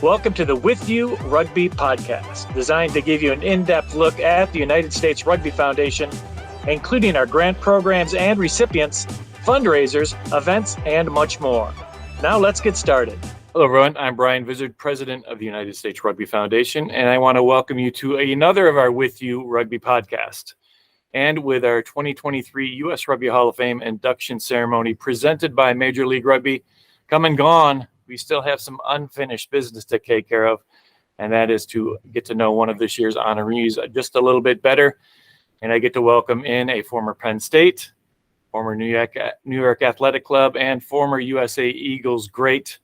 Welcome to the With You Rugby Podcast, designed to give you an in-depth look at the United States Rugby Foundation, including our grant programs and recipients, fundraisers, events, and much more. Now let's get started. Hello, everyone. I'm Brian Vizard, president of the United States Rugby Foundation, and I want to welcome you to another of our With You Rugby Podcast. And with our 2023 U.S. Rugby Hall of Fame induction ceremony presented by Major League Rugby come and gone, we still have some unfinished business to take care of, and that is to get to know one of this year's honorees just a little bit better. And I get to welcome in a former Penn State, former New York Athletic Club, and former USA Eagles great,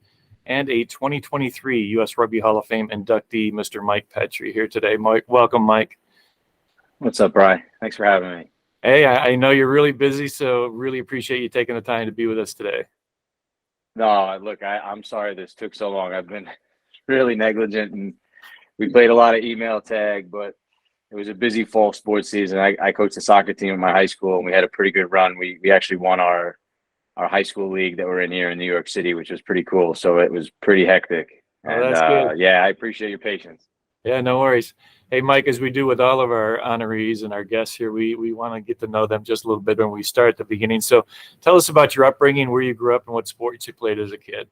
and a 2023 U.S. Rugby Hall of Fame inductee, Mr. Mike Petri, here today. Mike, welcome, Mike. What's up, Brian? Thanks for having me. Hey, I know you're really busy, so really appreciate you taking the time to be with us today. No, look, I'm sorry this took so long. I've been really negligent, and we played a lot of email tag, but it was a busy fall sports season. I coached the soccer team at my high school, and we had a pretty good run. We actually won our high school league that we're in here in New York City, which was pretty cool. So it was pretty hectic. Oh, that's good. Yeah, I appreciate your patience. Yeah, no worries. Hey, Mike, as we do with all of our honorees and our guests here, we want to get to know them just a little bit when we start at the beginning. So tell us about your upbringing, where you grew up, and what sports you played as a kid.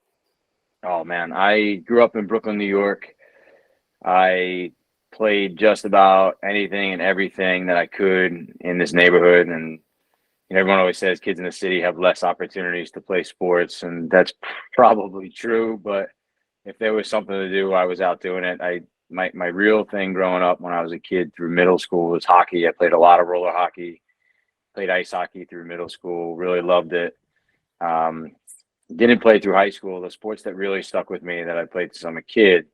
Oh, man, I grew up in Brooklyn, New York. I played just about anything and everything that I could in this neighborhood. And everyone always says kids in the city have less opportunities to play sports, and that's probably true. But if there was something to do, I was out doing it. My real thing growing up when I was a kid through middle school was hockey. I played a lot of roller hockey, played ice hockey through middle school, really loved it. Didn't play through high school. The sports that really stuck with me that I played since I'm a kid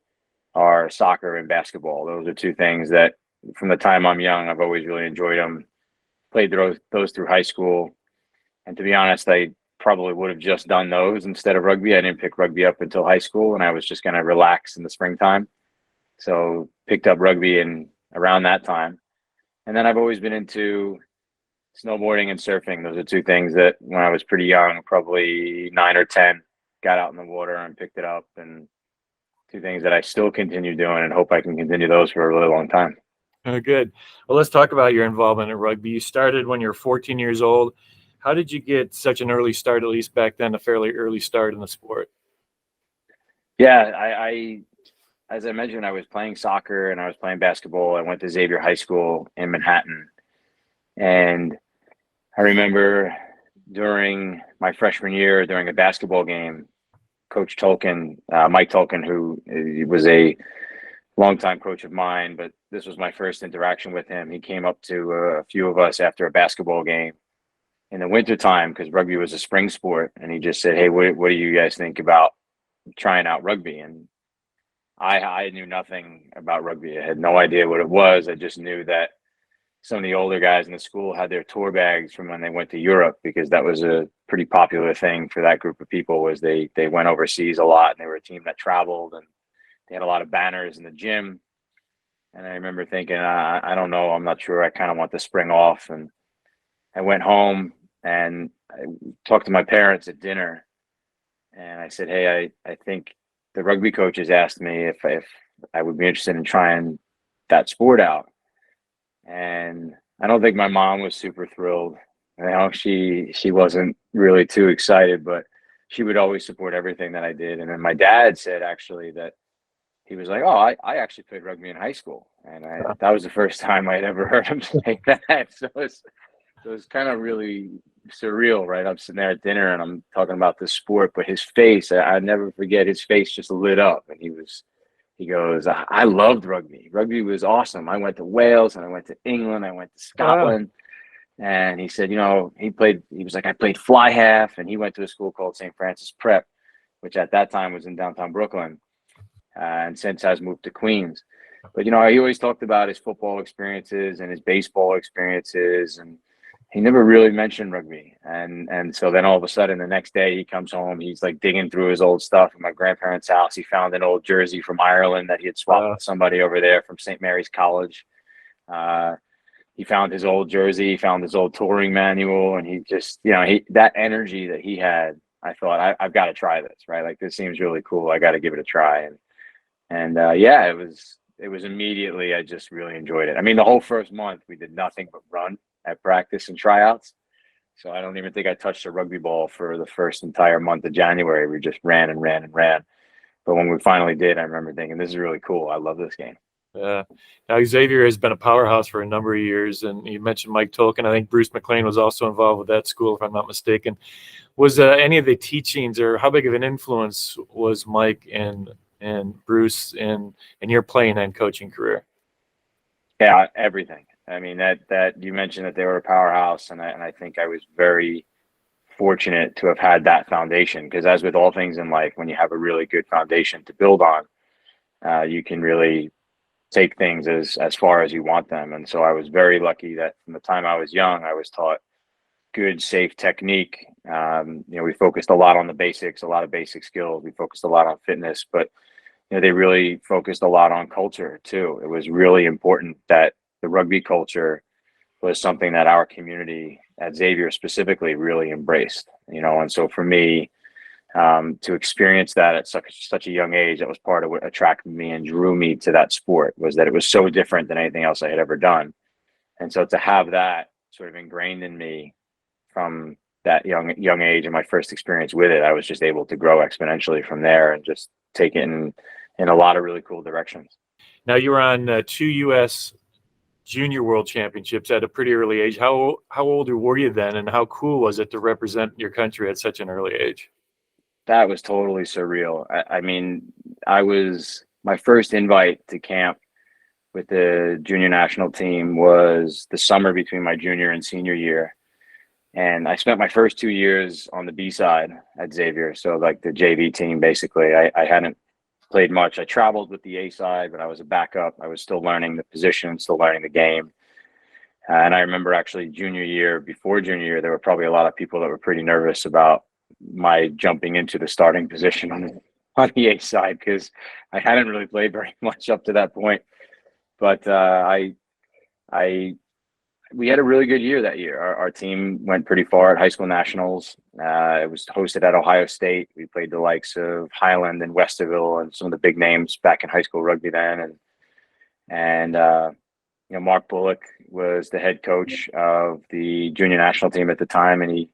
are soccer and basketball. Those are two things that from the time I'm young, I've always really enjoyed them. Played those through high school. And to be honest, I probably would have just done those instead of rugby. I didn't pick rugby up until high school, and I was just going to relax in the springtime. So picked up rugby in around that time. And then I've always been into snowboarding and surfing. Those are two things that when I was pretty young, probably 9 or 10, got out in the water and picked it up, and two things that I still continue doing and hope I can continue those for a really long time. Oh, good. Well, let's talk about your involvement in rugby. You started when you were 14 years old. How did you get such an early start, at least back then, a fairly early start in the sport? Yeah, I as I mentioned, I was playing soccer and I was playing basketball. I went to Xavier High School in Manhattan. And I remember during my freshman year, during a basketball game, Coach Tolkien, Mike Tolkien, who was a longtime coach of mine, but this was my first interaction with him. He came up to a few of us after a basketball game in the wintertime because rugby was a spring sport. And he just said, hey, what do you guys think about trying out rugby? And I knew nothing about rugby. I had no idea what it was. I just knew that some of the older guys in the school had their tour bags from when they went to Europe, because that was a pretty popular thing for that group of people. Was they went overseas a lot, and they were a team that traveled, and they had a lot of banners in the gym. And I remember thinking, I don't know, I'm not sure. I kind of want to spring off. And I went home and I talked to my parents at dinner, and I said, hey, I think the rugby coaches asked me if I would be interested in trying that sport out. And I don't think my mom was super thrilled. She wasn't really too excited, but she would always support everything that I did. And then my dad said actually that he was like, oh, I actually played rugby in high school. And that was the first time I'd ever heard him say that. So it was kind of really surreal, right? I'm sitting there at dinner and I'm talking about this sport, but his face, I never forget, his face just lit up. And he goes, I loved rugby. Rugby was awesome. I went to Wales and I went to England. I went to Scotland. Wow. And he said, he was like, I played fly half, and he went to a school called St. Francis Prep, which at that time was in downtown Brooklyn. And since has moved to Queens. But, he always talked about his football experiences and his baseball experiences, and he never really mentioned rugby. And so then all of a sudden the next day he comes home, he's like digging through his old stuff at my grandparents' house. He found an old jersey from Ireland that he had swapped with somebody over there from St. Mary's College. He found his old jersey, he found his old touring manual, and he just, that energy that he had, I thought, I've got to try this, right? Like, this seems really cool. I got to give it a try. And And yeah, it was immediately, I just really enjoyed it. I mean, the whole first month we did nothing but run at practice and tryouts. So I don't even think I touched a rugby ball for the first entire month of January. We just ran and ran and ran. But when we finally did, I remember thinking, this is really cool. I love this game. Yeah. Now, Xavier has been a powerhouse for a number of years, and you mentioned Mike Tolkien. I think Bruce McLean was also involved with that school, if I'm not mistaken. Was any of the teachings, or how big of an influence was Mike and Bruce in your playing and coaching career? Yeah, everything. I mean, that you mentioned that they were a powerhouse, and I think I was very fortunate to have had that foundation, because as with all things in life, when you have a really good foundation to build on, you can really take things as far as you want them. And so I was very lucky that from the time I was young, I was taught good, safe technique. We focused a lot on the basics, a lot of basic skills. We focused a lot on fitness, but they really focused a lot on culture too. It was really important that the rugby culture was something that our community at Xavier specifically really embraced. And so for me, to experience that at such a young age, that was part of what attracted me and drew me to that sport, was that it was so different than anything else I had ever done. And so to have that sort of ingrained in me from that young age and my first experience with it, I was just able to grow exponentially from there and just take it in a lot of really cool directions. Now, you were on 2 U.S. Junior World Championships at a pretty early age. How older were you then, and how cool was it to represent your country at such an early age? That was totally surreal. I mean, my first invite to camp with the junior national team was the summer between my junior and senior year. And I spent my first 2 years on the B side at Xavier. So like the JV team, basically. I hadn't played much. I traveled with the A side, but I was a backup. I was still learning the position, still learning the game. And I remember actually before junior year, there were probably a lot of people that were pretty nervous about my jumping into the starting position on the A side, because I hadn't really played very much up to that point. But we had a really good year that year. Our team went pretty far at high school nationals. It was hosted at Ohio State. We played the likes of Highland and Westerville and some of the big names back in high school rugby then. And Mark Bullock was the head coach of the junior national team at the time, and he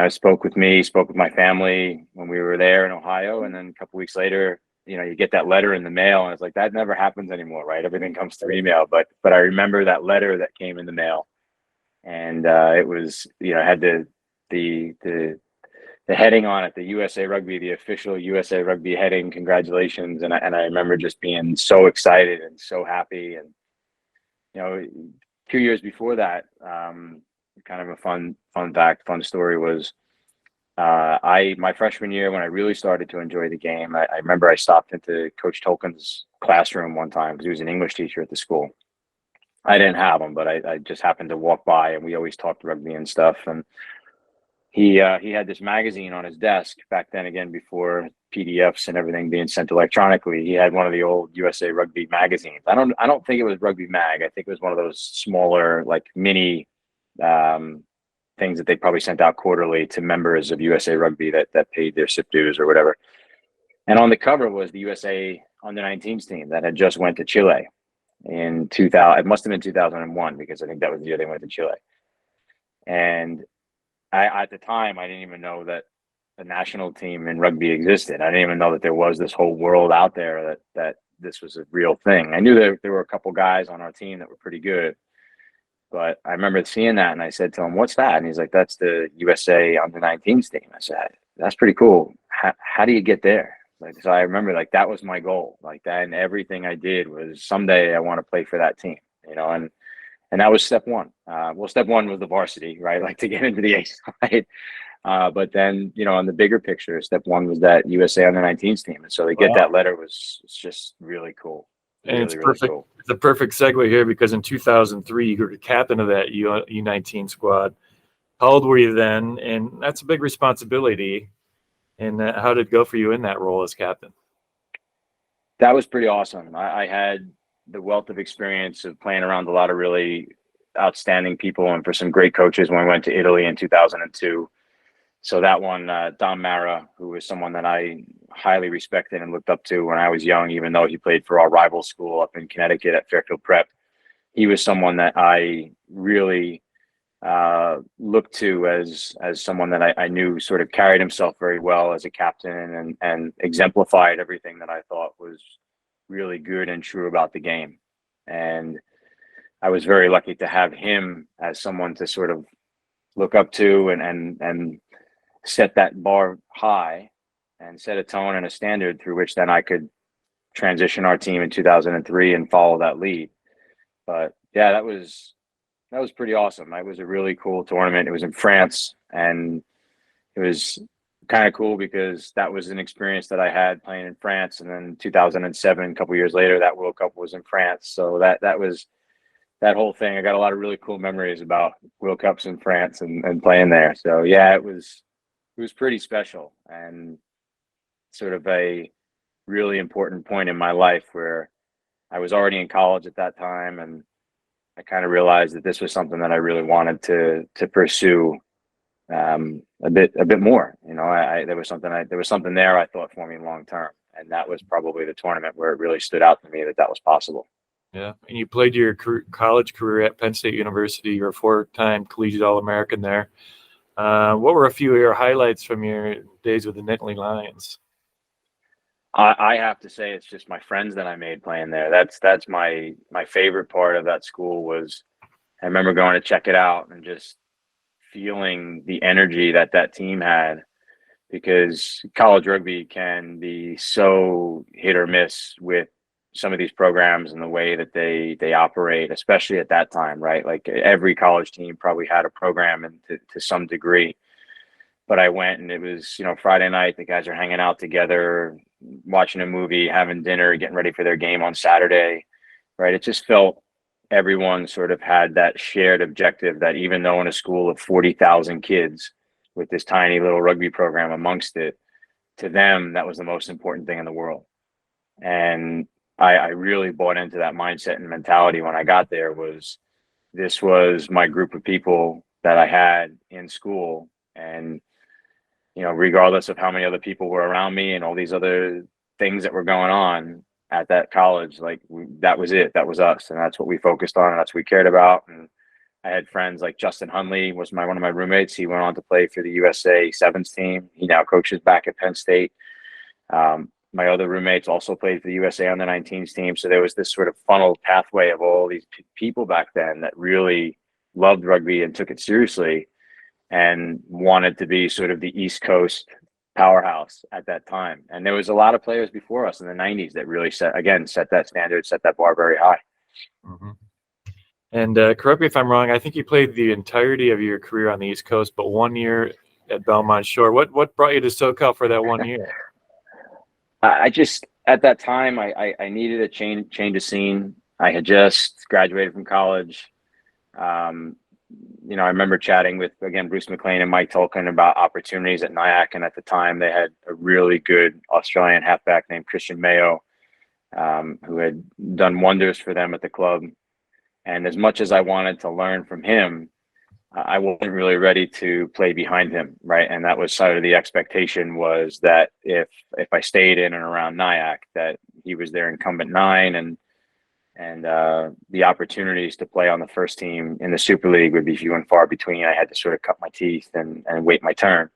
spoke with my family when we were there in Ohio. And then a couple weeks later, you get that letter in the mail, and it's like, that never happens anymore, right? Everything comes through email. But I remember that letter that came in the mail, and it was, had the heading on it, the USA Rugby, the official USA Rugby heading, congratulations. And I remember just being so excited and so happy. And 2 years before that, kind of a fun story was, my freshman year, when I really started to enjoy the game, I remember I stopped into Coach Tolkien's classroom one time, because he was an English teacher at the school. I didn't have him, but I just happened to walk by, and we always talked rugby and stuff. And he had this magazine on his desk back then, again, before PDFs and everything being sent electronically. He had one of the old USA Rugby magazines. I don't think it was Rugby Mag. I think it was one of those smaller, like mini things that they probably sent out quarterly to members of USA Rugby that paid their SIP dues or whatever. And on the cover was the USA under-19s team that had just went to Chile in 2000. It must have been 2001, because I think that was the year they went to Chile. And at the time, I didn't even know that the national team in rugby existed. I didn't even know that there was this whole world out there that this was a real thing. I knew that there were a couple guys on our team that were pretty good. But I remember seeing that, and I said to him, "What's that?" And he's like, "That's the USA under-19s team." I said, "That's pretty cool. How do you get there?" So I remember that was my goal, like that, and everything I did was, someday I want to play for that team, and that was step one. Step one was the varsity, right? Like, to get into the A side. But then, on the bigger picture, step one was that USA under-19s team, and so to get that letter was just really cool. And it's perfect. Really cool. It's a perfect segue here, because in 2003, you were captain of that U19 squad. How old were you then? And that's a big responsibility. And how did it go for you in that role as captain? That was pretty awesome. I had the wealth of experience of playing around a lot of really outstanding people, and for some great coaches when we went to Italy in 2002. So that one, Don Mara, who was someone that I highly respected and looked up to when I was young, even though he played for our rival school up in Connecticut at Fairfield Prep, he was someone that I really looked to as someone that I knew sort of carried himself very well as a captain and exemplified everything that I thought was really good and true about the game. And I was very lucky to have him as someone to sort of look up to and set that bar high and set a tone and a standard through which then I could transition our team in 2003 and follow that lead. But yeah, that was pretty awesome. It was a really cool tournament. It was in France, and it was kind of cool because that was an experience that I had playing in France. And then 2007, a couple years later, that World Cup was in France. So that was that whole thing. I got a lot of really cool memories about World Cups in France and playing there. So yeah, it was pretty special and sort of a really important point in my life where I was already in college at that time, and I kind of realized that this was something that I really wanted to pursue a bit more. You know, there was something there I thought for me long term, and that was probably the tournament where it really stood out to me that was possible. Yeah, and you played your college career at Penn State University. You're a 4-time collegiate All-American there. What were a few of your highlights from your days with the Nittany Lions? I have to say it's just my friends that I made playing there. That's my favorite part of that school. Was I remember going to check it out and just feeling the energy that team had, because college rugby can be so hit or miss with some of these programs and the way that they operate, especially at that time, right? Like every college team probably had a program and to some degree. But I went, and it was, Friday night, the guys are hanging out together, watching a movie, having dinner, getting ready for their game on Saturday, right? It just felt everyone sort of had that shared objective that even though in a school of 40,000 kids with this tiny little rugby program amongst it, to them, that was the most important thing in the world. And I really bought into that mindset and mentality when I got there. This was my group of people that I had in school. And regardless of how many other people were around me and all these other things that were going on at that college, that was it. That was us. And that's what we focused on. And that's what we cared about. And I had friends like Justin Hunley was one of my roommates. He went on to play for the USA Sevens team. He now coaches back at Penn State. My other roommates also played for the USA under 19s team. So there was this sort of funnel pathway of all these people back then that really loved rugby and took it seriously and wanted to be sort of the East Coast powerhouse at that time. And there was a lot of players before us in the 90s that really set that standard, set that bar very high. Mm-hmm. And correct me if I'm wrong, I think you played the entirety of your career on the East Coast, but 1 year at Belmont Shore. What brought you to SoCal for that 1 year? I just, at that time, I needed a change of scene. I had just graduated from college. I remember chatting with, again, Bruce McLean and Mike Tolkien about opportunities at Nyack. And at the time, they had a really good Australian halfback named Christian Mayo, who had done wonders for them at the club. And as much as I wanted to learn from him, I wasn't really ready to play behind him, right? And that was sort of the expectation, was that if I stayed in and around Nyack, that he was their incumbent 9, and the opportunities to play on the first team in the Super League would be few and far between. I had to sort of cut my teeth and wait my turn.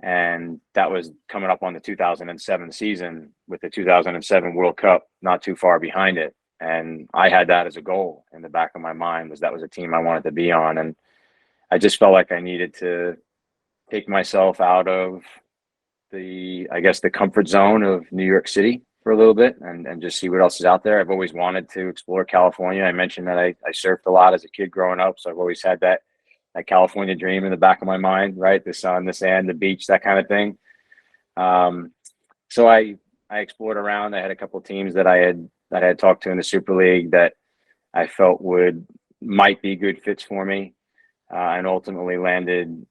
And that was coming up on the 2007 season, with the 2007 World Cup not too far behind it. And I had that as a goal in the back of my mind, that was a team I wanted to be on. And I just felt like I needed to take myself out of the comfort zone of New York City for a little bit and just see what else is out there. I've always wanted to explore California. I mentioned that I surfed a lot as a kid growing up. So I've always had that California dream in the back of my mind, right? The sun, the sand, the beach, that kind of thing. So I explored around. I had a couple of teams that I had talked to in the Super League that I felt might be good fits for me. And ultimately landed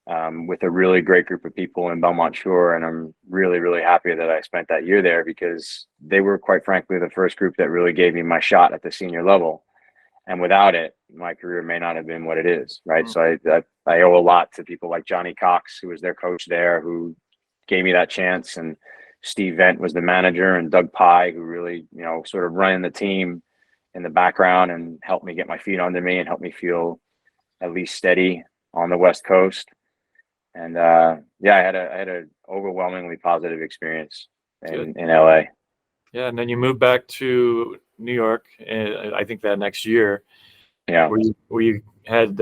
with a really great group of people in Belmont Shore. And I'm really, really happy that I spent that year there, because they were, quite frankly, the first group that really gave me my shot at the senior level. And without it, my career may not have been what it is, right? So I owe a lot to people like Johnny Cox, who was their coach there, who gave me that chance, and Steve Vent was the manager, and Doug Pye, who really, sort of running the team in the background and helped me get my feet under me and helped me feel at least steady on the West Coast. And I had a overwhelmingly positive experience in LA. Yeah, and then you moved back to New York, I think that next year. Yeah, where you had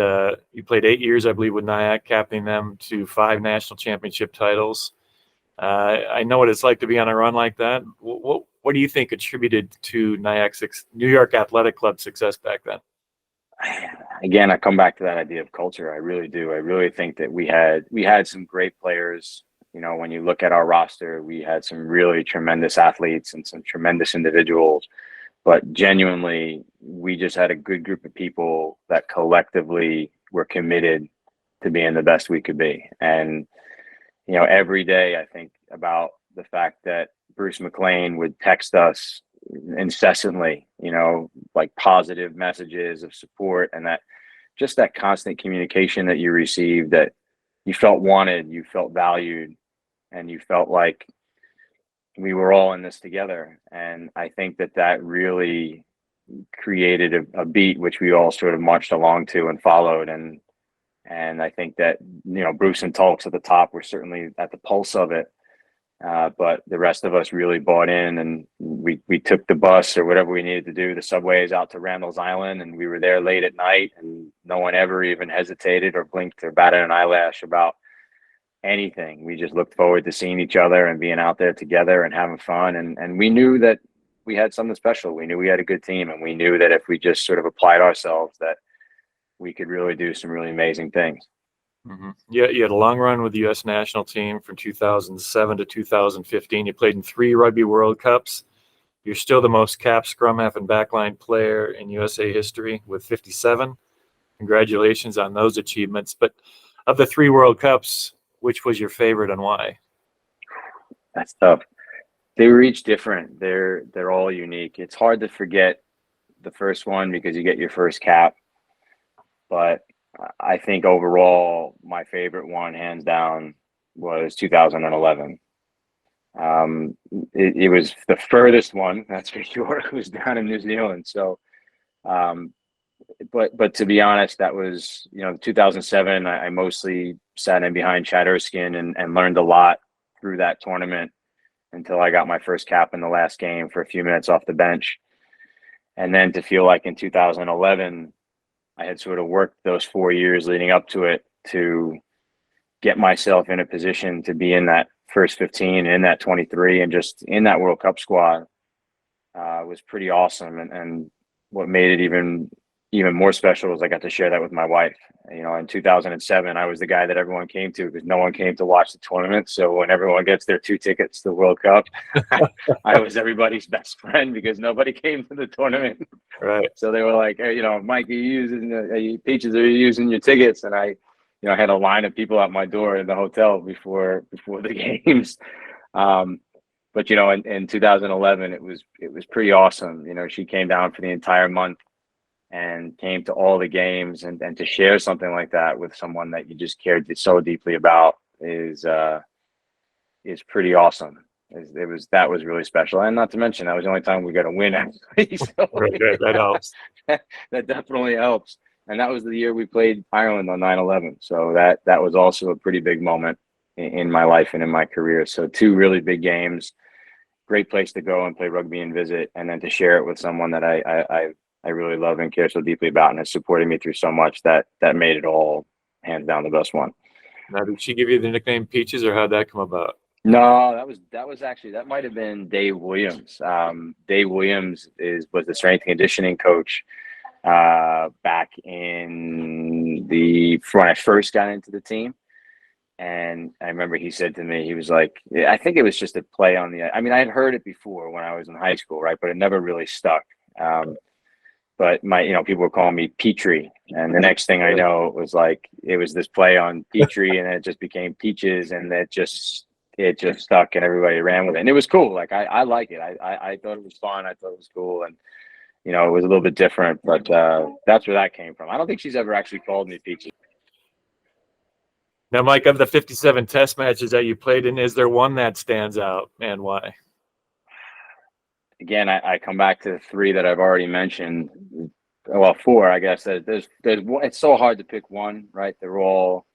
you played 8 years, I believe, with Nyack, captaining them to 5 national championship titles. I know what it's like to be on a run like that. What do you think attributed to Nyack's New York Athletic Club success back then? Again, I come back to that idea of culture. I really do. I really think that we had some great players. When you look at our roster, we had some really tremendous athletes and some tremendous individuals. But genuinely, we just had a good group of people that collectively were committed to being the best we could be. And, every day I think about the fact that Bruce McLean would text us incessantly, like positive messages of support, and that constant communication that you received, that you felt wanted, you felt valued, and you felt like we were all in this together. And I think that really created a beat which we all sort of marched along to and followed. And I think that, Bruce and Tulks at the top were certainly at the pulse of it. But the rest of us really bought in, and we took the bus or whatever we needed to do, the subways out to Randall's Island, and we were there late at night, and no one ever even hesitated or blinked or batted an eyelash about anything. We just looked forward to seeing each other and being out there together and having fun. And we knew that we had something special. We knew we had a good team, and we knew that if we just sort of applied ourselves, that we could really do some really amazing things. Mm-hmm. Yeah, you had a long run with the U.S. national team from 2007 to 2015. You played in 3 Rugby World Cups. You're still the most capped scrum half and backline player in USA history with 57. Congratulations on those achievements. But of the 3 World Cups, which was your favorite and why? That's tough. They were each different. They're all unique. It's hard to forget the first one because you get your first cap. But I think overall, my favorite one, hands down, was 2011. It was the furthest one, that's for sure. It was down in New Zealand. So, but to be honest, that was, 2007. I mostly sat in behind Chad Erskine and learned a lot through that tournament until I got my first cap in the last game for a few minutes off the bench. And then to feel like in 2011, I had sort of worked those 4 years leading up to it to get myself in a position to be in that first 15, in that 23, and just in that World Cup squad was pretty awesome. And what made it even more special was I got to share that with my wife. In 2007, I was the guy that everyone came to because no one came to watch the tournament. So when everyone gets their 2 tickets to the World Cup, I was everybody's best friend because nobody came to the tournament. Right. So they were like, hey, Mike, are you using Peaches? Are you using your tickets? And I had a line of people at my door in the hotel before the games. But in 2011, it was pretty awesome. She came down for the entire month and came to all the games, and to share something like that with someone that you just cared so deeply about is pretty awesome. That was really special. And not to mention, that was the only time we got a win actually. So right, that helps. That definitely helps. And that was the year we played Ireland on 9/11. So that was also a pretty big moment in my life and in my career. So 2 really big games, great place to go and play rugby and visit, and then to share it with someone that I really love and care so deeply about, and has supported me through so much, that made it all hands down the best one. Now, did she give you the nickname Peaches, or how'd that come about? No, that was actually, that might have been Dave Williams. Dave Williams was the strength and conditioning coach back when I first got into the team. And I remember he said to me, he was like, I think it was just a play on I had heard it before when I was in high school, right? But it never really stuck. But people were calling me Petri. And the next thing I know, it was this play on Petri, and it just became Peaches, and it just stuck, and everybody ran with it. And it was cool. Like, I like it. I thought it was fun. I thought it was cool. And, it was a little bit different, but that's where that came from. I don't think she's ever actually called me Peachy. Now, Mike, of the 57 test matches that you played in, is there one that stands out, and why? Again, I come back to the three that I've already mentioned. Well, four, I guess. There's one, it's so hard to pick one, right? They're all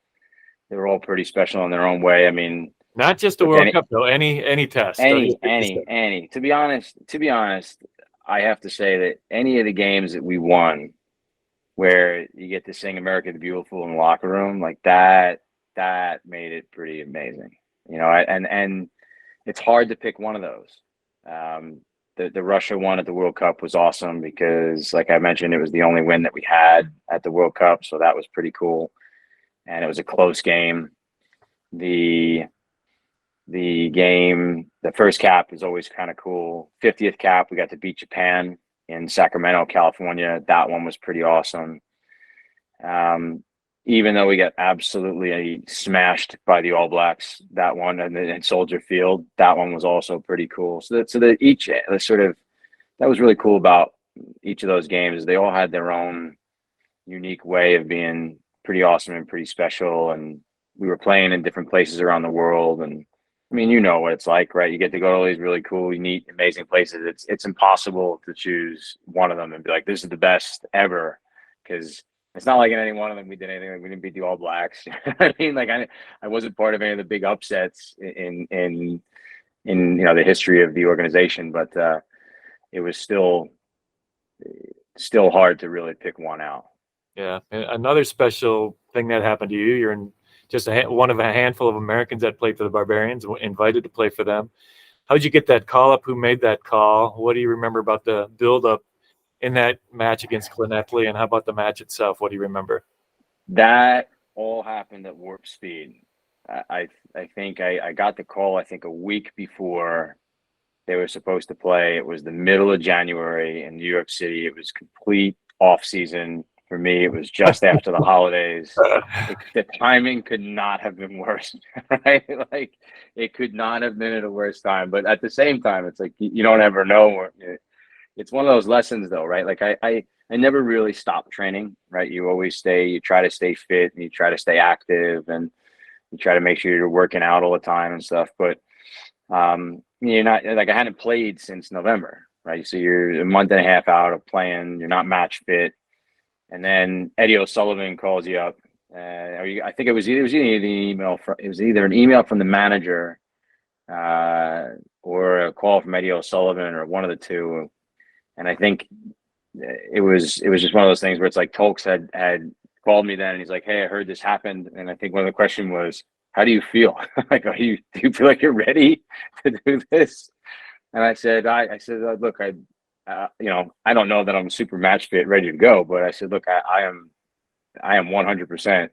pretty special in their own way. I mean, not just the World Cup though. Any test. Any. To be honest, I have to say that any of the games that we won, where you get to sing "America the Beautiful" in the locker room, like that made it pretty amazing. And it's hard to pick one of those. The Russia one at the World Cup was awesome because, like I mentioned, it was the only win that we had at the World Cup, so that was pretty cool. And it was a close game. The first cap is always kind of cool. 50th cap, we got to beat Japan in Sacramento, California. That one was pretty awesome. Even though we got absolutely smashed by the All Blacks, that one, and in Soldier Field, that one was also pretty cool. That was really cool about each of those games. They all had their own unique way of being pretty awesome and pretty special. And we were playing in different places around the world. And I mean, you know what it's like, right? You get to go to all these really cool, neat, amazing places. It's impossible to choose one of them and be like, this is the best ever, because it's not like in any one of them we did anything. Like we didn't beat the All Blacks. I mean, like I wasn't part of any of the big upsets in the history of the organization, but it was still hard to really pick one out. Yeah, and another special thing that happened to you, you're in just one of a handful of Americans that played for the Barbarians, invited to play for them. How did you get that call up? Who made that call? What do you remember about the build-up in that match against Glenetley, and how about the match itself? What do you remember? That all happened at warp speed. I think I got the call, I think, a week before they were supposed to play. It was the middle of January in New York City. It was complete off season. For me, it was just after the holidays. The timing could not have been worse, right? Like, it could not have been at a worse time. But at the same time, it's like you don't ever know. It's one of those lessons, though, right? Like I never really stopped training, right? You try to stay fit, and you try to stay active, and you try to make sure you're working out all the time and stuff. But you're not, like, I hadn't played since November, right? So you're a month and a half out of playing. You're not match fit. And then Eddie O'Sullivan calls you up. I think it was either an email from the manager or a call from Eddie O'Sullivan, or one of the two. And I think it was just one of those things where it's like Tolks had called me then, and he's like, "Hey, I heard this happened." And I think one of the questions was, "How do you feel? Like, do you feel like you're ready to do this?" And I said, "Look, I don't know that I'm super match fit, ready to go, but I said, look, I am 100%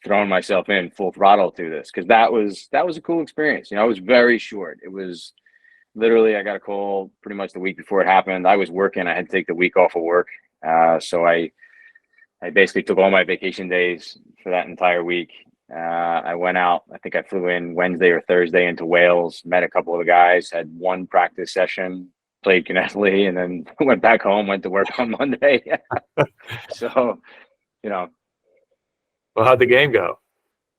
throwing myself in full throttle to this, because that was a cool experience. It was very short. It was literally, I got a call pretty much the week before it happened. I was working. I had to take the week off of work, so I basically took all my vacation days for that entire week. I went out. I think I flew in Wednesday or Thursday into Wales, met a couple of the guys, had one practice session, played Glenetley, and then went back home, went to work on Monday. So, Well, how'd the game go?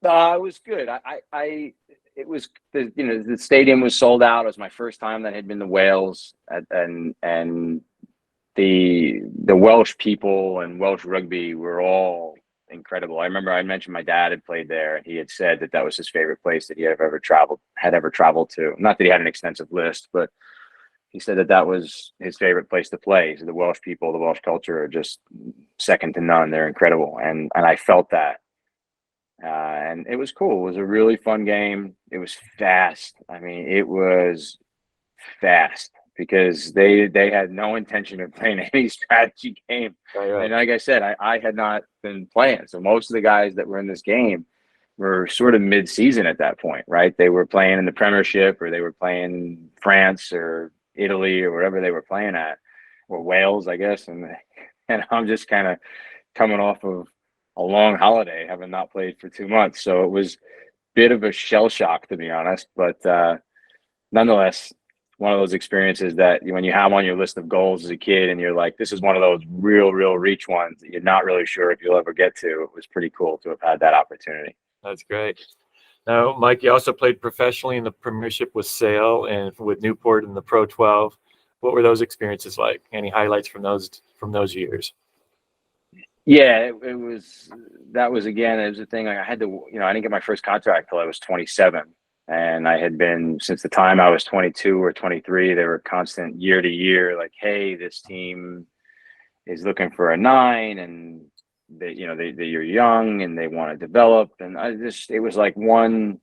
It was good. It was, the stadium was sold out. It was my first time that I had been to Wales, and the Welsh people and Welsh rugby were all incredible. I remember I mentioned my dad had played there, and he had said that was his favorite place that he had ever traveled to. Not that he had an extensive list, but he said that was his favorite place to play. So the Welsh people, the Welsh culture are just second to none. They're incredible. And I felt that. And it was cool. It was a really fun game. It was fast. I mean, it was fast because they had no intention of playing any strategy game. Right. And like I said, I had not been playing. So most of the guys that were in this game were sort of mid-season at that point, right? They were playing in the Premiership, or they were playing France or Italy or wherever they were playing at, or Wales, I guess. And I'm just kind of coming off of a long holiday, having not played for 2 months. So it was a bit of a shell shock, to be honest. But nonetheless, one of those experiences that when you have on your list of goals as a kid and you're like, this is one of those real reach ones that you're not really sure if you'll ever get to. It was pretty cool to have had that opportunity. That's great. Now, Mike, you also played professionally in the Premiership with Sale and with Newport in the Pro 12. What were those experiences like? Any highlights from those years? Yeah, that was again, it was a thing. Like I had to, I didn't get my first contract till I was 27. And I had been, since the time I was 22 or 23, they were constant year to year, like, hey, this team is looking for a 9 and you're young and they want to develop. And it was like one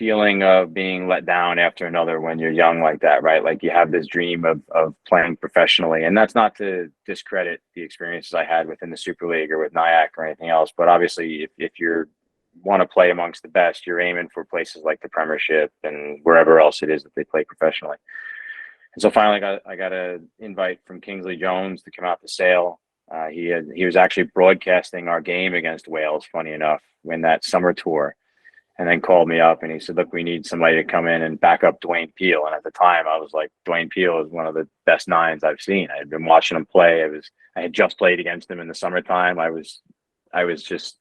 feeling of being let down after another when you're young like that, right? Like you have this dream of playing professionally. And that's not to discredit the experiences I had within the Super League or with NIAC or anything else. But obviously, if you're want to play amongst the best, you're aiming for places like the Premiership and wherever else it is that they play professionally. And so finally I got an invite from Kingsley Jones to come out to Sale. He was actually broadcasting our game against Wales, funny enough, in that summer tour, and then called me up and he said, look, we need somebody to come in and back up Dwayne Peele. And at the time I was like, Dwayne Peele is one of the best 9s I've seen. I had been watching him play. I had just played against him in the summertime. I was just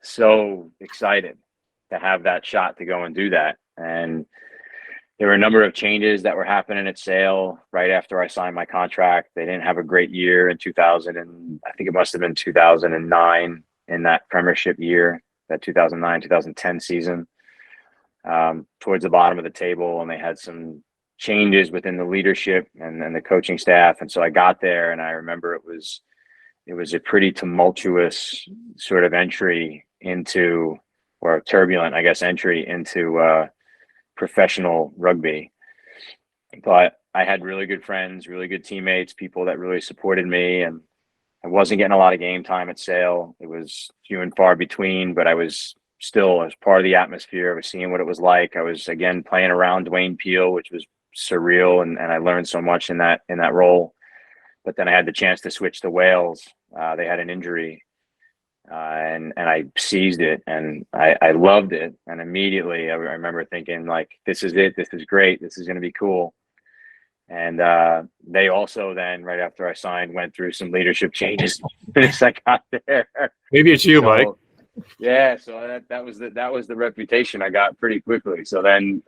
so excited to have that shot to go and do that. And there were a number of changes that were happening at Sale right after I signed my contract. They didn't have a great year in 2000, and I think it must have been 2009 in that Premiership year, that 2009-2010 season, towards the bottom of the table, and they had some changes within the leadership and the coaching staff. And so I got there, and I remember it was a pretty tumultuous sort of entry into, or turbulent, I guess, entry into professional rugby. But I had really good friends, really good teammates, people that really supported me, and I wasn't getting a lot of game time at Sale. It was few and far between, but I was part of the atmosphere. I was seeing what it was like. I was, again, playing around Dwayne Peele, which was surreal, and I learned so much in that role. But then I had the chance to switch to Wales. They had an injury, and I seized it, and I loved it. And immediately I remember thinking, like, this is it. This is great. This is going to be cool. And they also then, right after I signed, went through some leadership changes as I got there. Maybe it's you, Mike. Yeah, so that was the reputation I got pretty quickly. So then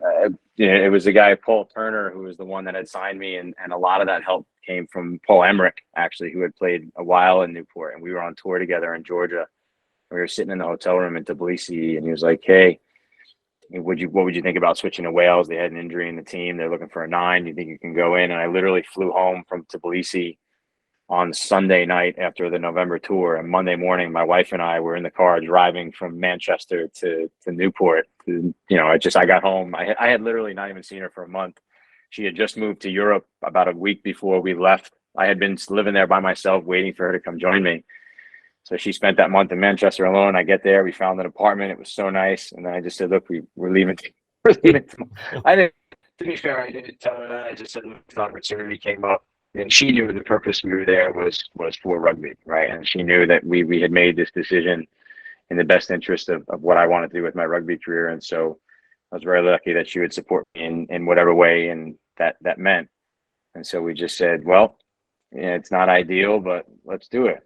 it was the guy, Paul Turner, who was the one that had signed me, and a lot of that help came from Paul Emmerich, actually, who had played a while in Newport, and we were on tour together in Georgia. We were sitting in the hotel room in Tbilisi, and he was like, hey, what would you think about switching to Wales? They had an injury in the team. They're looking for a 9. You think you can go in? And I literally flew home from Tbilisi on Sunday night after the November tour. And Monday morning, my wife and I were in the car driving from Manchester to Newport. I got home. I had literally not even seen her for a month. She had just moved to Europe about a week before we left. I had been living there by myself, waiting for her to come join me. So she spent that month in Manchester alone. I get there, we found an apartment. It was so nice. And then I just said, look, we're leaving. We're leaving tomorrow. To be fair, I didn't tell her that. I just said, look, this opportunity came up. And she knew the purpose we were there was for rugby, right? And she knew that we had made this decision in the best interest of what I wanted to do with my rugby career. And so I was very lucky that she would support me in whatever way and that meant. And so we just said, well, it's not ideal, but let's do it.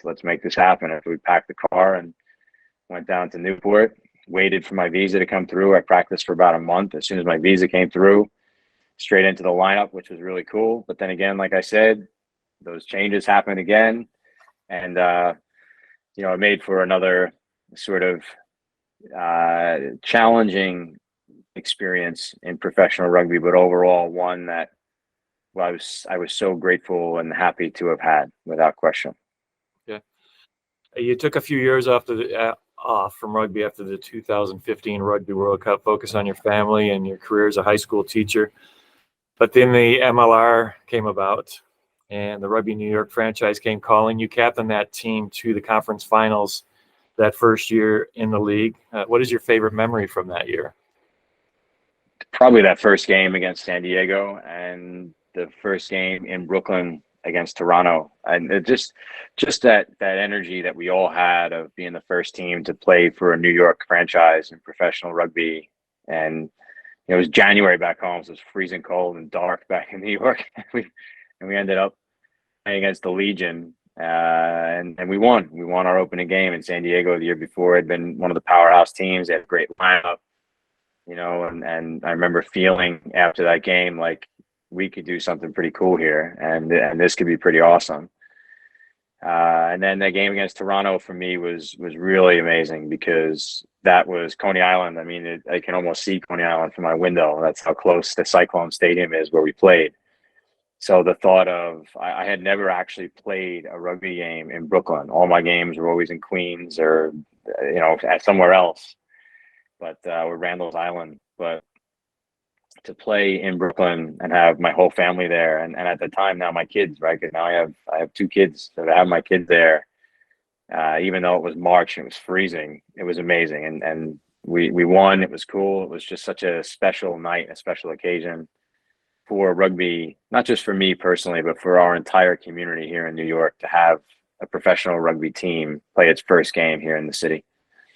Let's make this happen. If we packed the car and went down to Newport, waited for my visa to come through. I practiced for about a month. As soon as my visa came through, straight into the lineup, which was really cool. But then again, like I said, those changes happened again. And, it made for another sort of challenging experience in professional rugby, but overall one that I was so grateful and happy to have had, without question. Yeah. You took a few years off from rugby after the 2015 Rugby World Cup, focus on your family and your career as a high school teacher. But then the MLR came about and the Rugby New York franchise came calling. You captained that team to the conference finals that first year in the league. What is your favorite memory from that year? Probably that first game against San Diego and the first game in Brooklyn against Toronto. And it just that energy that we all had of being the first team to play for a New York franchise in professional rugby. And it was January back home, so it was freezing cold and dark back in New York. we ended up playing against the Legion, and we won. We won our opening game in San Diego the year before. It had been one of the powerhouse teams. They had a great lineup, and I remember feeling after that game like we could do something pretty cool here, and this could be pretty awesome. And then the game against Toronto for me was really amazing because that was Coney Island. I mean, I can almost see Coney Island from my window. That's how close the Cyclone Stadium is where we played. So the thought of I had never actually played a rugby game in Brooklyn. All my games were always in Queens or somewhere else, or Randall's Island. But to play in Brooklyn and have my whole family there, and at the time now my kids, right? Because now I have 2 kids, so to have my kids there, even though it was March and it was freezing, it was amazing, and we won. It was cool. It was just such a special night, a special occasion for rugby, not just for me personally, but for our entire community here in New York to have a professional rugby team play its first game here in the city.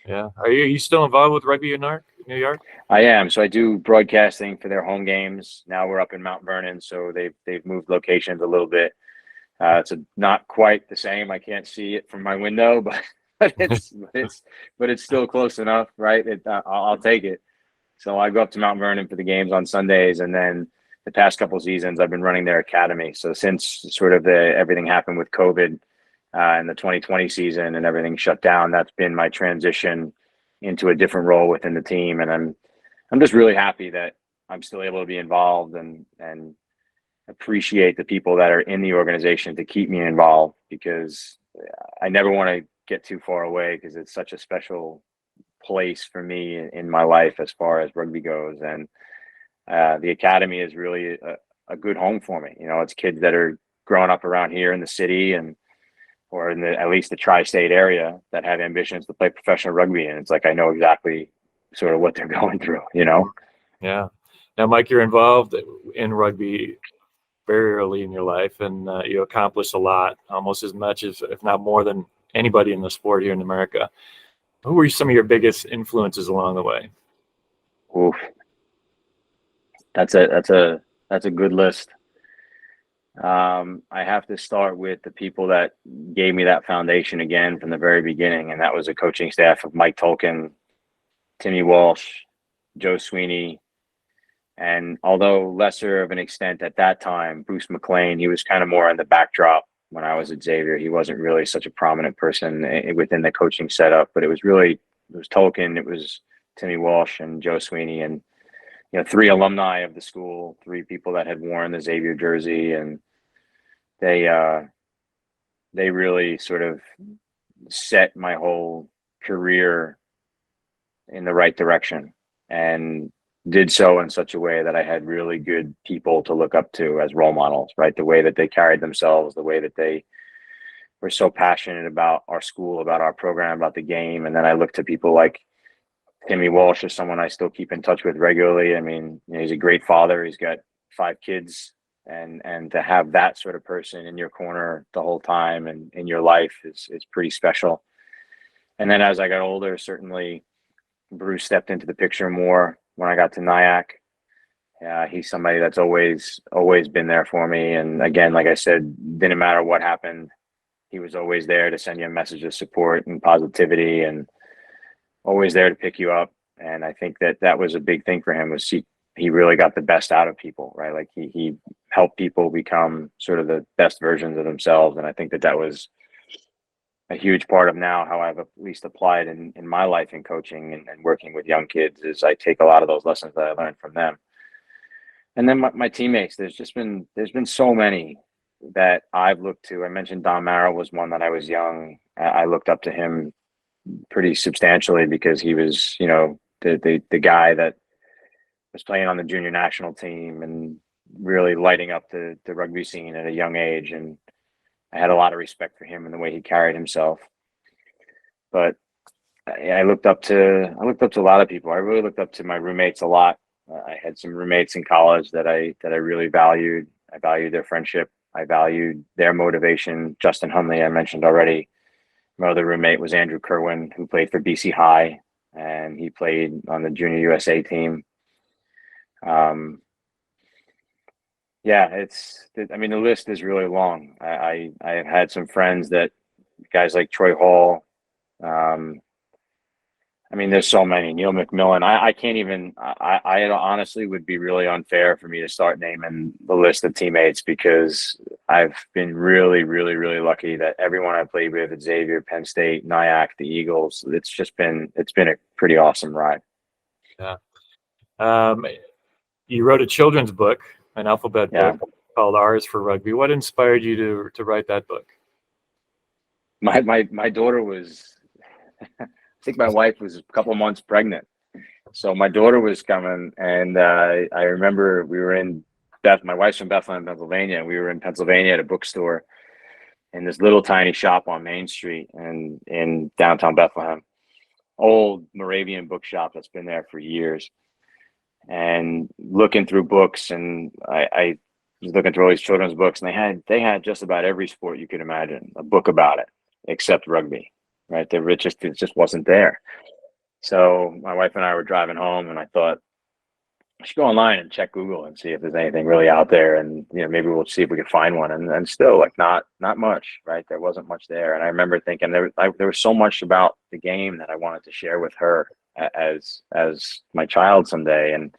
Yeah. Are you still involved with Rugby in New York? I am. So I do broadcasting for their home games. Now we're up in Mount Vernon, so they've moved locations a little bit. It's not quite the same. I can't see it from my window, but it's still close enough, right? I'll take it. So I go up to Mount Vernon for the games on Sundays, and then the past couple of seasons I've been running their academy. So since sort of everything happened with COVID and the 2020 season and everything shut down, that's been my transition into a different role within the team. And I'm just really happy that I'm still able to be involved and appreciate the people that are in the organization to keep me involved, because I never want to get too far away because it's such a special place for me in my life as far as rugby goes. And the academy is really a good home for me. It's kids that are growing up around here in the city or in at least the tri-state area that have ambitions to play professional rugby. And it's like, I know exactly sort of what they're going through, Yeah. Now, Mike, you're involved in rugby very early in your life, and you accomplished a lot, almost as much as, if not more than anybody in the sport here in America. Who were some of your biggest influences along the way? Oof. That's a good list. I have to start with the people that gave me that foundation again from the very beginning, and that was a coaching staff of Mike Tolkien, Timmy Walsh, Joe Sweeney, and although lesser of an extent at that time, Bruce McLean. He was kind of more on the backdrop when I was at Xavier. He wasn't really such a prominent person within the coaching setup, but it was Tolkien, it was Timmy Walsh and Joe Sweeney, and 3 alumni of the school, 3 people that had worn the Xavier jersey, and they really sort of set my whole career in the right direction, and did so in such a way that I had really good people to look up to as role models, right? The way that they carried themselves, the way that they were so passionate about our school, about our program, about the game. And then I looked to people like Timmy Walsh is someone I still keep in touch with regularly. I mean, he's a great father. He's got 5 kids, and to have that sort of person in your corner the whole time and in your life is pretty special. And then as I got older, certainly Bruce stepped into the picture more when I got to Nyack. He's somebody that's always been there for me. And again, like I said, didn't matter what happened, he was always there to send you a message of support and positivity, and always there to pick you up. And I think that was a big thing for him, was he really got the best out of people, right? Like he helped people become sort of the best versions of themselves. And I think that was a huge part of now how I've at least applied in my life in coaching and working with young kids, is I take a lot of those lessons that I learned from them. And then my teammates, there's been so many that I've looked to. I mentioned Don Marrow was one that I was young. I looked up to him pretty substantially because he was, the guy that was playing on the junior national team and really lighting up the rugby scene at a young age. And I had a lot of respect for him and the way he carried himself. But I looked up to a lot of people. I really looked up to my roommates a lot. I had some roommates in college that I really valued. I valued their friendship. I valued their motivation. Justin Hunley, I mentioned already. My other roommate was Andrew Kerwin, who played for BC High, and he played on the Junior USA team. Yeah, I mean, the list is really long. I have had some friends that guys like Troy Hall. I mean, there's so many. Neil McMillan. I can't even. I honestly would be really unfair for me to start naming the list of teammates because I've been really, really, really lucky that everyone I played with at Xavier, Penn State, NIAC, the Eagles. It's been a pretty awesome ride. Yeah. You wrote a children's book, an alphabet book called R's for Rugby. What inspired you to write that book? My daughter was. I think my wife was a couple of months pregnant. So my daughter was coming, and I remember we were in my wife's from Bethlehem, Pennsylvania, and we were in Pennsylvania at a bookstore in this little tiny shop on Main Street and in downtown Bethlehem. Old Moravian bookshop that's been there for years. And looking through books, and I was looking through all these children's books, and they had just about every sport you could imagine, a book about it, except rugby. Right, it just wasn't there. So my wife and I were driving home, and I thought I should go online and check Google and see if there's anything really out there, and maybe we'll see if we can find one. And still, like not much. Right, there wasn't much there. And I remember thinking there was so much about the game that I wanted to share with her as my child someday. And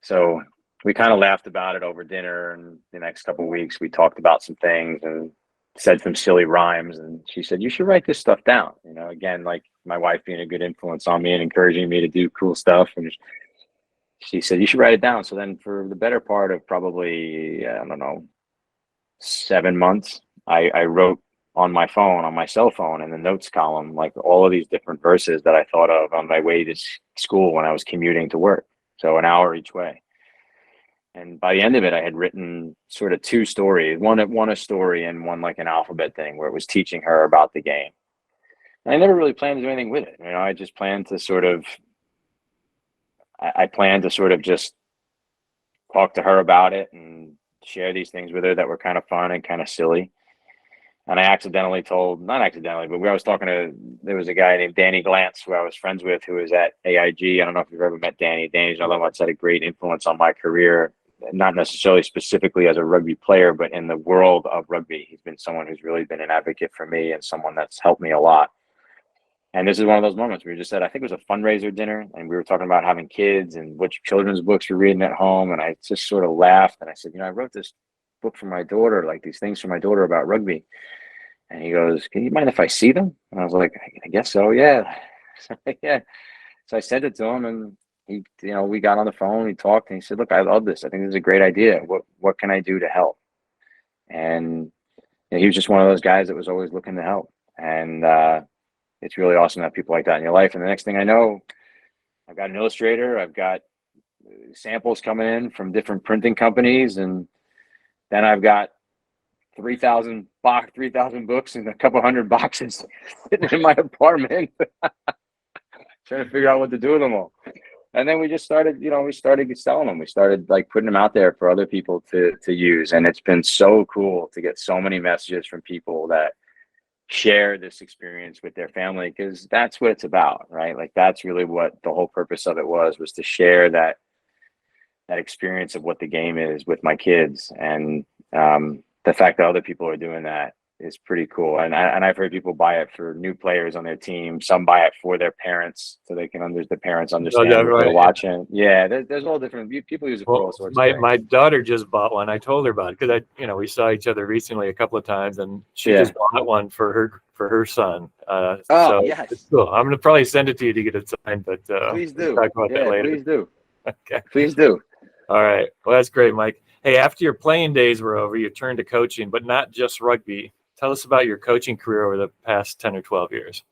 so we kind of laughed about it over dinner, and the next couple of weeks we talked about some things and said some silly rhymes, and she said, "You should write this stuff down." Again, like my wife being a good influence on me and encouraging me to do cool stuff. And she said, "You should write it down." So then for the better part of probably, I don't know, 7 months, I wrote on my phone, on my cell phone, in the notes column, like all of these different verses that I thought of on my way to school when I was commuting to work. So an hour each way. And by the end of it, I had written sort of two stories, one a story and one like an alphabet thing where it was teaching her about the game. And I never really planned to do anything with it. I just planned to sort of, I planned to sort of just talk to her about it and share these things with her that were kind of fun and kind of silly. And I not accidentally, but there was a guy named Danny Glantz who I was friends with, who was at AIG. I don't know if you've ever met Danny. Danny's another one that's had a great influence on my career. Not necessarily specifically as a rugby player, but in the world of rugby. He's been someone who's really been an advocate for me and someone that's helped me a lot. And this is one of those moments where we just said, I think it was a fundraiser dinner, and we were talking about having kids and which children's books you're reading at home. And I just sort of laughed, and I said, I wrote this book for my daughter, like these things for my daughter about rugby. And he goes, "Can you mind if I see them?" And I was like, "I guess so, yeah." Yeah. So I sent it to him, and he, we got on the phone, we talked, and he said, "Look, I love this. I think this is a great idea. What can I do to help?" And he was just one of those guys that was always looking to help. And it's really awesome to have people like that in your life. And the next thing I know, I've got an illustrator, I've got samples coming in from different printing companies, and then I've got 3,000 books and a couple hundred boxes sitting in my apartment, trying to figure out what to do with them all. And then we just started, we started selling them. We started like putting them out there for other people to use. And it's been so cool to get so many messages from people that share this experience with their family, because that's what it's about, right? Like that's really what the whole purpose of it was to share that experience of what the game is with my kids. And the fact that other people are doing that is pretty cool. And I've heard people buy it for new players on their team. Some buy it for their parents so they can the parents understand what they're watching. Yeah, there's all different people use it for all sorts of things. My daughter just bought one. I told her about it because we saw each other recently a couple of times, and she just bought one for her son. Yes. It's cool. I'm gonna probably send it to you to get it signed, but please do. We'll talk about that later. Please do. Okay. Please do. All right. Well, that's great, Mike. Hey, after your playing days were over, you turned to coaching, but not just rugby. Tell us about your coaching career over the past 10 or 12 years.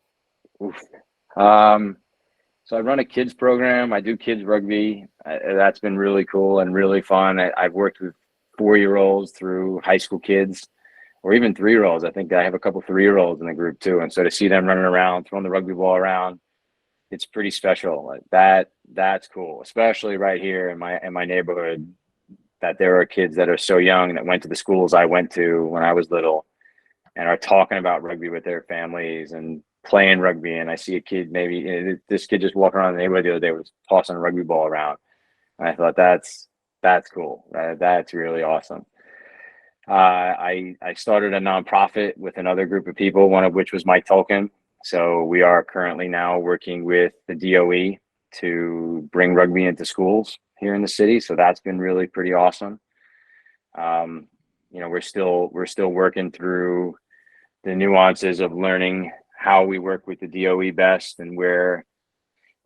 So I run a kids program. I do kids rugby. That's been really cool and really fun. I've worked with 4-year-olds through high school kids, or even 3-year-olds. I think I have a couple 3-year-olds in the group too. And so to see them running around, throwing the rugby ball around, it's pretty special. Like that's cool, especially right here in my neighborhood, that there are kids that are so young that went to the schools I went to when I was little and are talking about rugby with their families and playing rugby. And I see a kid, this kid just walking around the neighborhood the other day was tossing a rugby ball around. And I thought that's cool. That's really awesome. I started a nonprofit with another group of people, one of which was Mike Tolkien. So we are currently now working with the DOE to bring rugby into schools here in the city. So that's been really pretty awesome. We're still working through the nuances of learning how we work with the DOE best and where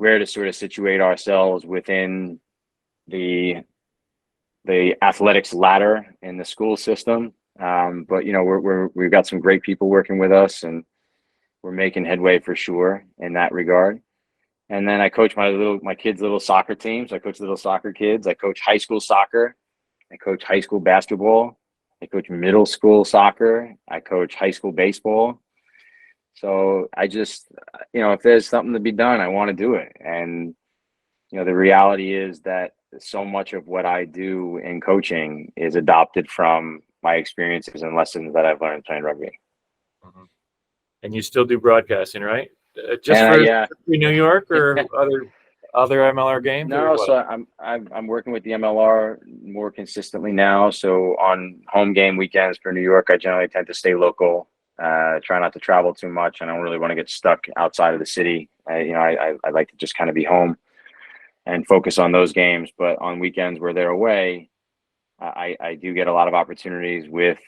to sort of situate ourselves within the athletics ladder in the school system. But we've got some great people working with us, and we're making headway for sure in that regard. And then I coach my kids' little soccer teams. I coach little soccer kids. I coach high school soccer. I coach high school basketball. I coach middle school soccer. I coach high school baseball. So I just, if there's something to be done, I want to do it. And, the reality is that so much of what I do in coaching is adopted from my experiences and lessons that I've learned playing rugby. Mm-hmm. And you still do broadcasting, right? Just for New York or other MLR games? No, so I'm working with the MLR more consistently now. So on home game weekends for New York, I generally tend to stay local. Try not to travel too much. I don't really want to get stuck outside of the city. I like to just kind of be home and focus on those games. But on weekends where they're away, I do get a lot of opportunities with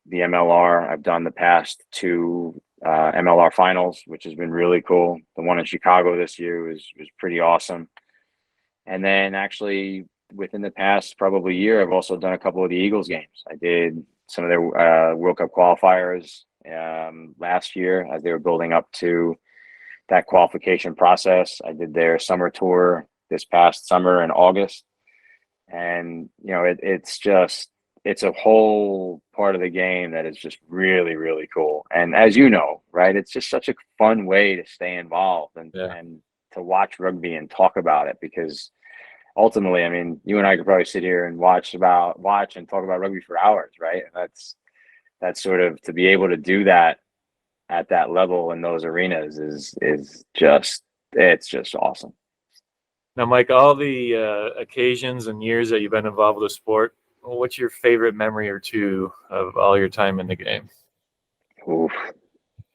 the MLR. I've done the past two MLR finals, which has been really cool. The one in Chicago this year was pretty awesome. And then actually within the past probably year, I've also done a couple of the Eagles games. I did some of their World Cup qualifiers last year as they were building up to that qualification process. I did their summer tour this past summer in August. And, it's a whole part of the game that is just really, really cool. And as you know, right, it's just such a fun way to stay involved and to watch rugby and talk about it, because ultimately, I mean, you and I could probably sit here and watch and talk about rugby for hours, right? And that's sort of, to be able to do that at that level in those arenas is just awesome. Now, Mike, all the occasions and years that you've been involved with the sport, what's your favorite memory or two of all your time in the game? Oof.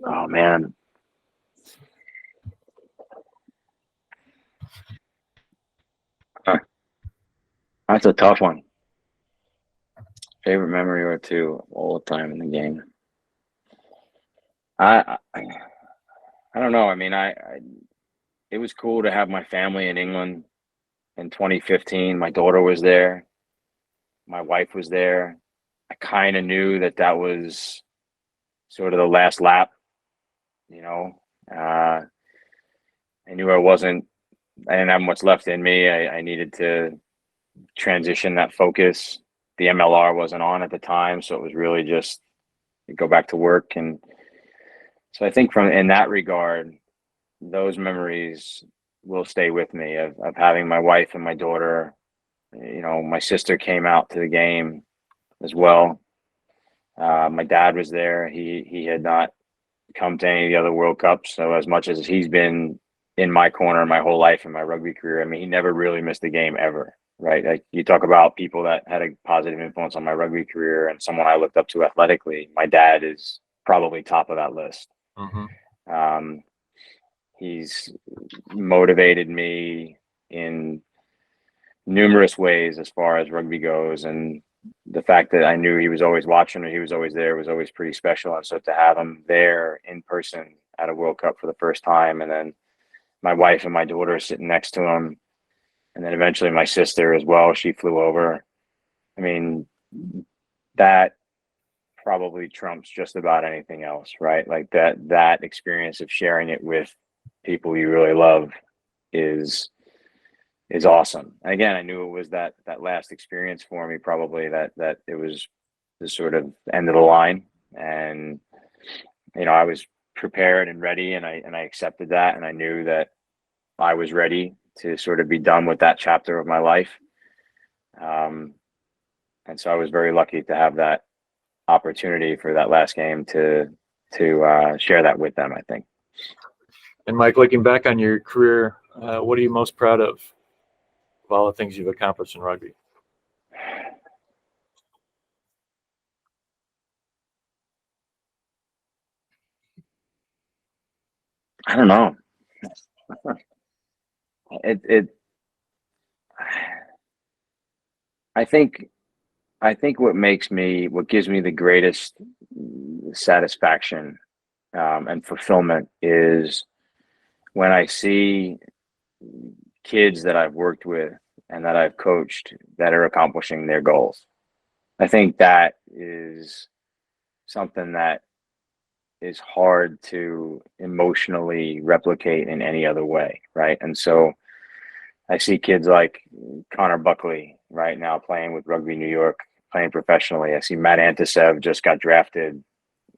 Oh, man. That's a tough one. Favorite memory or two of all the time in the game. I don't know. I mean, it was cool to have my family in England in 2015. My daughter was there. My wife was there. I kind of knew that was sort of the last lap, I knew I didn't have much left in me. I needed to transition that focus. The MLR wasn't on at the time, so it was really just go back to work. And so I think in that regard, those memories will stay with me of having my wife and my daughter. My sister came out to the game as well. My dad was there. He had not come to any of the other World Cups. So as much as he's been in my corner my whole life in my rugby career, I mean, he never really missed a game ever, right? Like, you talk about people that had a positive influence on my rugby career and someone I looked up to athletically. My dad is probably top of that list. Mm-hmm. He's motivated me in numerous ways as far as rugby goes, and the fact that I knew he was always watching or he was always there was always pretty special. And so to have him there in person at a World Cup for the first time, and then my wife and my daughter sitting next to him, and then eventually my sister as well, she flew over. I mean, that probably trumps just about anything else, right? Like that experience of sharing it with people you really love is awesome. And again, I knew it was that last experience for me, probably that it was the sort of end of the line. And I was prepared and ready, and I accepted that, and I knew that I was ready to sort of be done with that chapter of my life. And so I was very lucky to have that opportunity for that last game to share that with them, I think. And Mike, looking back on your career, what are you most proud of? of all the things you've accomplished in rugby? I don't know. I think what gives me the greatest satisfaction and fulfillment is when I see kids that I've worked with and that I've coached that are accomplishing their goals. I think that is something that is hard to emotionally replicate in any other way, right? And so I see kids like Connor Buckley right now playing with Rugby New York, playing professionally. I see Matt Antisev just got drafted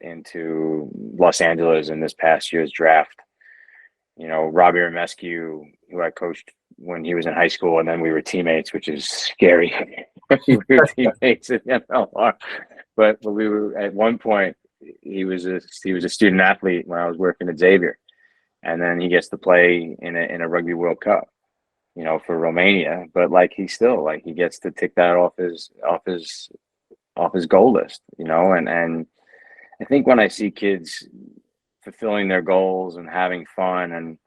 into Los Angeles in this past year's draft. You know, Robbie Remescu, who I coached when he was in high school, and then we were teammates, which is scary. We were teammates in MLR, but we were at one point. He was a student athlete when I was working at Xavier, and then he gets to play in a Rugby World Cup, you know, for Romania. But like he gets to tick that off his goal list, you know. And I think when I see kids fulfilling their goals and having fun, and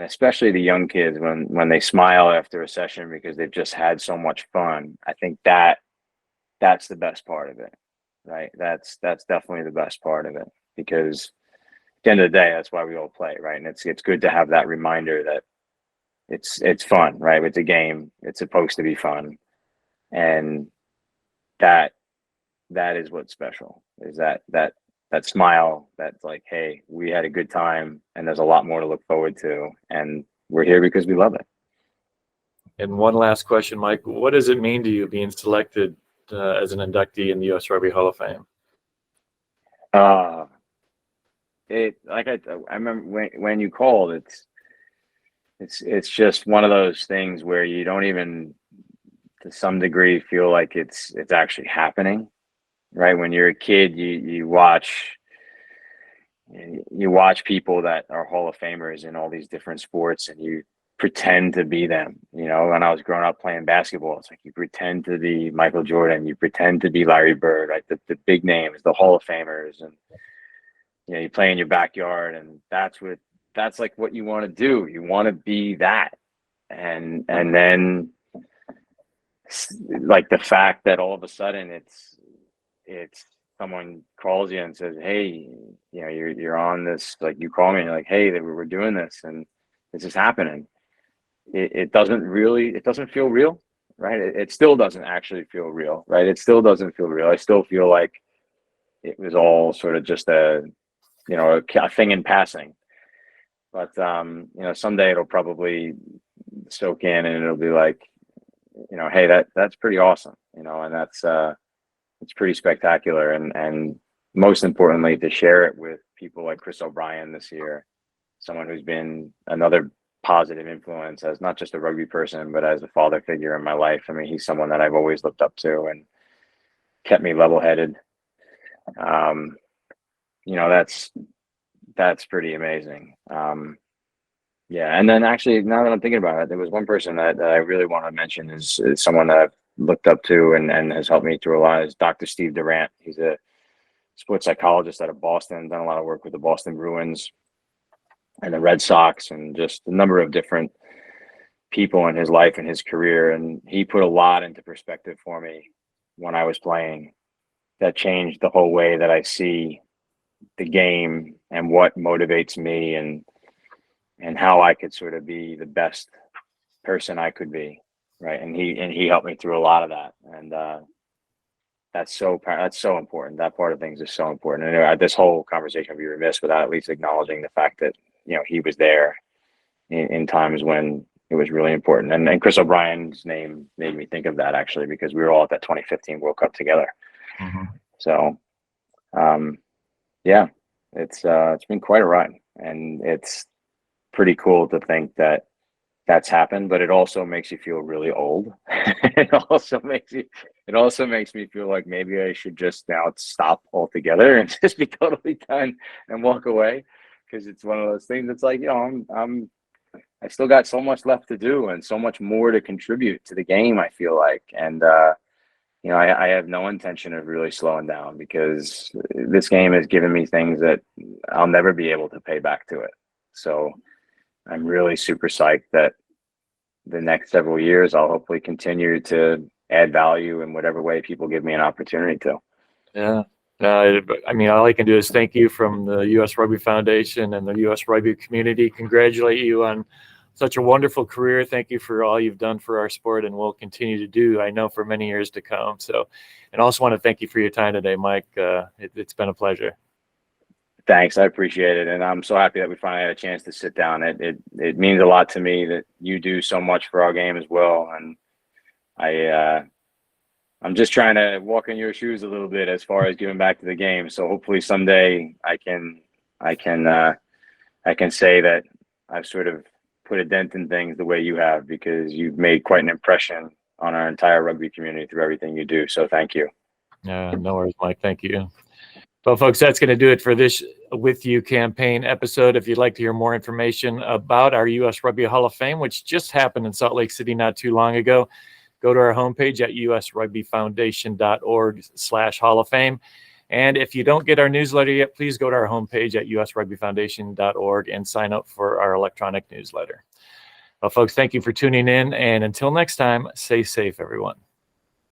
especially the young kids when they smile after a session because they've just had so much fun, I think that's the best part of it, right? That's definitely the best part of it, because at the end of the day, that's why we all play, right? And it's good to have that reminder that it's fun, right? It's a game. It's supposed to be fun, and that is what's special, is that smile that's like, hey, we had a good time and there's a lot more to look forward to, and we're here because we love it. And one last question, Mike, what does it mean to you being selected as an inductee in the U.S. Rugby Hall of Fame? I remember when you called, it's just one of those things where you don't even, to some degree, feel like it's actually happening. Right, when you're a kid, you watch people that are Hall of Famers in all these different sports, and you pretend to be them. You know, when I was growing up playing basketball, it's like you pretend to be Michael Jordan, you pretend to be Larry Bird, right? The big names, the Hall of Famers, and you know, you play in your backyard, and that's like what you want to do. You want to be that, and then like the fact that all of a sudden it's someone calls you and says, hey, you know, you're on this, like you call me and you're like, hey, we're doing this and this is happening. It doesn't feel real, right? It still doesn't actually feel real, right? It still doesn't feel real. I still feel like it was all sort of just a thing in passing. But you know, someday it'll probably soak in and it'll be like, you know, hey, that's pretty awesome, you know, and that's it's pretty spectacular, and most importantly, to share it with people like Chris O'Brien this year, someone who's been another positive influence as not just a rugby person, but as a father figure in my life. I mean, he's someone that I've always looked up to and kept me level-headed. You know, that's pretty amazing. Yeah, and then actually, now that I'm thinking about it, there was one person that I really want to mention is someone that I've looked up to and has helped me through a lot, is Dr. Steve Durant. He's a sports psychologist out of Boston, done a lot of work with the Boston Bruins and the Red Sox, and just a number of different people in his life and his career. And he put a lot into perspective for me when I was playing that changed the whole way that I see the game and what motivates me and how I could sort of be the best person I could be. Right. And he helped me through a lot of that. And that's so important. That part of things is so important. And anyway, this whole conversation would be remiss without at least acknowledging the fact that, you know, he was there in times when it was really important. And Chris O'Brien's name made me think of that, actually, because we were all at that 2015 World Cup together. Mm-hmm. So, yeah, it's been quite a ride, and it's pretty cool to think that that's happened, but it also makes you feel really old. It also makes me feel like maybe I should just now stop altogether and just be totally done and walk away, because it's one of those things that's like, you know, I still got so much left to do and so much more to contribute to the game, I feel like. And, I have no intention of really slowing down, because this game has given me things that I'll never be able to pay back to it. So I'm really super psyched that the next several years I'll hopefully continue to add value in whatever way people give me an opportunity to. Yeah. I mean, all I can do is thank you from the U.S. Rugby Foundation and the U.S. Rugby community. Congratulate you on such a wonderful career. Thank you for all you've done for our sport and will continue to do, I know, for many years to come. So, and also want to thank you for your time today, Mike. It's been a pleasure. Thanks. I appreciate it. And I'm so happy that we finally had a chance to sit down. It means a lot to me that you do so much for our game as well. And I'm just trying to walk in your shoes a little bit as far as giving back to the game. So hopefully someday I can say that I've sort of put a dent in things the way you have, because you've made quite an impression on our entire rugby community through everything you do. So thank you. No worries, Mike. Thank you. Well, folks, that's going to do it for this With You campaign episode. If you'd like to hear more information about our U.S. Rugby Hall of Fame, which just happened in Salt Lake City not too long ago, go to our homepage at usrugbyfoundation.org/Hall of Fame. And if you don't get our newsletter yet, please go to our homepage at usrugbyfoundation.org and sign up for our electronic newsletter. Well, folks, thank you for tuning in. And until next time, stay safe, everyone.